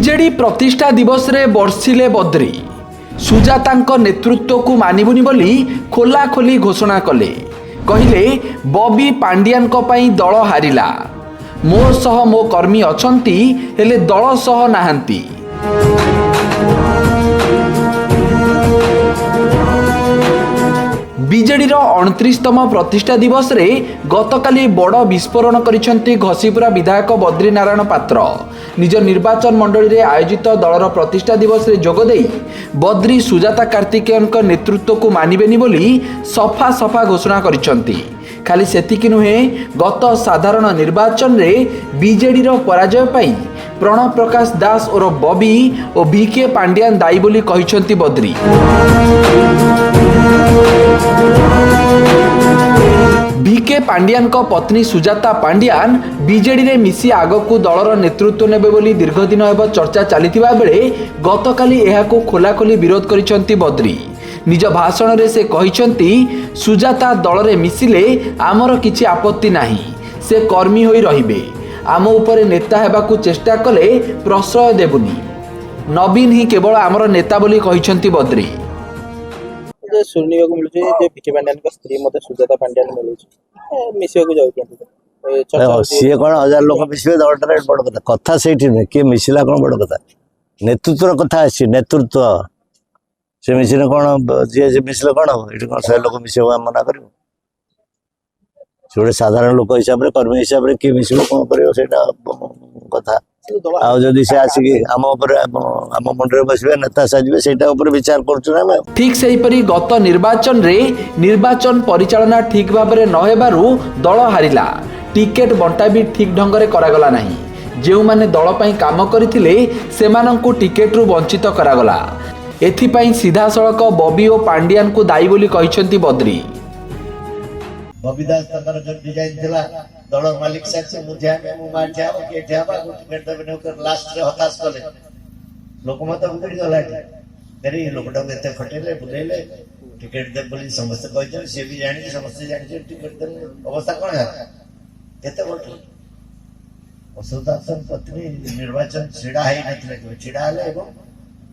BJD प्रतिष्ठा दिवस रे बर्षिले बद्री सुजाता नेतृत्व को मानिबुनी बोली खोला खोली घोषणा कले कहले बॉबी पांडियान दल हारिला मो सह मो कर्मी अछंती हेले दल सह नाहंती। बीजेडीर 29तम प्रतिष्ठा दिवस रे गतकाली बड़ विस्फोरण करिसेंती घसीपुरा विधायक बद्री नारायण पात्र। निज निर्वाचन मंडली रे आयोजित दलर प्रतिष्ठा दिवस रे जोगदेई बद्री सुजाता कार्तिकेयन नेतृत्व को मानिबेनी बोली सफा सफा घोषणा करिसेंती। खाली सेतिकी नुहे गत साधारण निर्वाचन रे बीजेडीर पराजय पाई प्रणव प्रकाश दास और बॉबी और बीके पांडियान दायी बोली कहिसेंती बद्री। बीके पांडियान को पत्नी सुजाता पांडियान बीजेडी रे मिसी आगकू दलर नेतृत्व नेबे बोली दीर्घ दिन हेब चर्चा चलीथिबा बेले गतकाली एहाकू खोलाखोली विरोध करिसेंती बद्री। निज भाषण रे से कहिसेंती सुजाता दल रे मिसिले आमर किछि आपत्ति नाही, से कर्मी होई रहिबे, आम उपरे नेता हेबाकू चेष्टा कले प्रश्रय देबुनी, नवीन ही केवल आमर नेता बोली कहिसेंती बद्री। सुनने को मिलुଛି जे बीके पांड्यान का स्त्री मते सुजाता पांड्यान मिलुଛି मिसियो को जाउ सी कौन हजार लोक मिसबे दलटा बड़ कथा कथा सेठी न के मिसिला कौन बड़ कथा नेतृत्व कथा अछि नेतृत्व से मिसिले कौन जे मिसिले कौन हो एठी कौन 100 लोक मिसियो मना करियो जोड़े साधारण लोक हिसाब रे कर्मी हिसाब रे के मिसियो कौन करियो सेटा कथा आ जदी से आसी आम ऊपर आम मंडरे बसबे नेता साजबे सेटा ऊपर विचार करछु ना मैं ठीक सही परी गत निर्वाचन रे निर्वाचन परिचालना ठीक भाव में न हेबारु दल हारिला। टिकेट बंटा भी ठीक ढंग रे करागला नाही। जेउ माने दल पई काम करथिले सेमानंकु टिकेट रु वंचित करागला। एथिपई सीधा सड़क बॉबी और पांडियान को दायी बोली कहिसेंती बद्री। बॉबी दास तकर जो डिजाइन थिला दल मालिक से मुझे में मार जाओ के जाबा टिकट देबे ओकर लास्ट रे हताश कले लोक मत उगड़ी गला तेरी लोकटा एते फटेले बुलेले टिकट दे बोली समस्त कहै से भी जानि समस्त जानि टिकट दे अवस्था कोन है केते वोट असुदासन पत्नी निर्वाचन छिड़ा है नथले छिड़ा हले एवं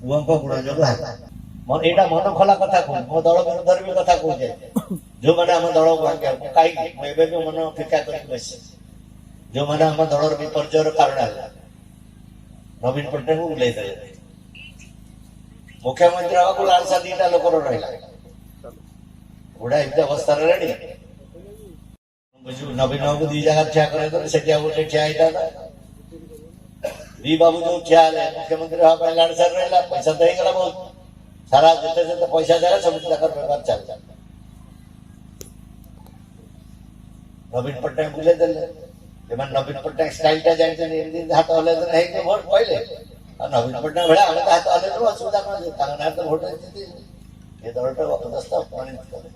उनको गुण जो है मन एटा मन खोला कथा को मो दल विरोध भी कथा को जाय जो माने हम दल को काई एबे भी मन फिका कर बस जो माने हम दल विपर्जयर कारण है नवीन पटनायक को ले दे मुख्यमंत्री को लालसा दीटा लोक रहिला ओडा एक अवस्था रेडी बुझु नवीन को दी जगह ठिया करे तो सेटिया गोटे ठिया आइता दी बाबू जो ठिया ले मुख्यमंत्री हा लालसा रहिला पैसा देई गला बहुत सारा जते जते पैसा जागा सब जाकर व्यवहार चल नवीन पटनायक बुले देले जेमन नवीन पटनायक स्टाइलटा जानते नहीं हाथ हले तो नहीं के वोट पहिले और नवीन पटनायक भेड़ा हम हाथ हले तो सुविधा कर तांगना तो वोट देती ये दलटा अपदस्थ अपमानित करे।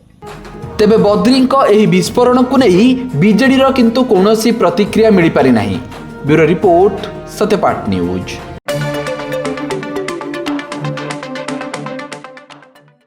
तेबे बद्री एही विस्फोरण को नहीं बीजेडी रो किंतु कोनोसी प्रतिक्रिया मिली पारि नाही। Bureau report Satyapat news.